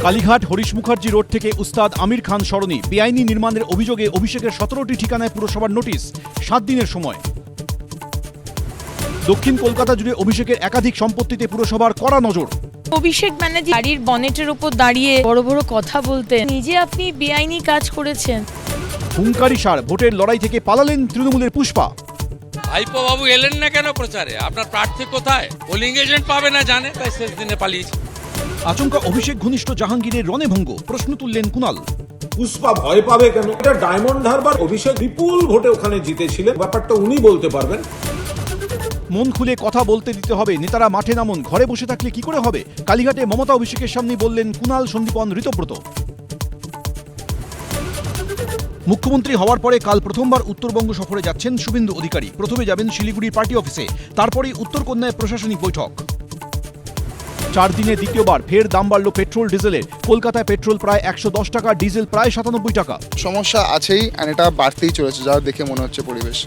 Kalighat Harish Mukherjee road থেকে উস্তাদ আমির খান সরণি বেআইনি নির্মাণের অভিযোগে অভিষেকের 17টি ঠিকানায় পুরসভার নোটিশ, 7 দিনের সময়। দক্ষিণ কলকাতা জুড়ে অভিষেকের একাধিক সম্পত্তিতে পুরসভার কড়া নজর। অভিষেক ব্যানার্জি গাড়ির বনেটের উপর দাঁড়িয়ে বড় বড় কথা বলতেন, নিজে আপনি বেআইনি কাজ করেছেন। হুঙ্কারি সার, ভোটের লড়াই থেকে পালালেন তৃণমূলের পুষ্পা। ভাইপো বাবু এলেন না কেন প্রচারে? আপনার প্রার্থী কোথায়? পোলিং এজেন্ট পাবে না জানে, তাই শেষ দিনে পালিয়েছে। আচমকা অভিষেক ঘনিষ্ঠ জাহাঙ্গীরের রণভঙ্গ, প্রশ্ন তুললেন কুণাল। পুষ্পা ভয় পাবে কেন? এটা ডায়মন্ড হারবার, অভিষেক বিপুল ভোটে ওখানে জিতেছিলেন, ব্যাপারটা উনি বলতে পারবেন। মন খুলে কথা বলতে দিতে হবে, নেতারা মাঠে নামুন, ঘরে বসে থাকলে কি করে হবে? কালীঘাটে মমতা অভিষেকের সামনে বললেন কুণাল, সন্দীপন, ঋতব্রত। মুখ্যমন্ত্রী হওয়ার পরে কাল প্রথমবার উত্তরবঙ্গ সফরে যাচ্ছেন শুভেন্দু অধিকারী। প্রথমে যাবেন শিলিগুড়ির পার্টি অফিসে, তারপরেই উত্তরকন্যায় প্রশাসনিক বৈঠক। 4 দিনে দ্বিতীয়বার ফের দাম বাড়ল পেট্রোল ডিজেলের। কলকাতায় পেট্রোল প্রায় 110 টাকা, ডিজেল প্রায় 97 টাকা। সমস্যা আছেই, আর এটা বাড়তেই চলেছে যা দেখে মনে হচ্ছে পরিবেশ।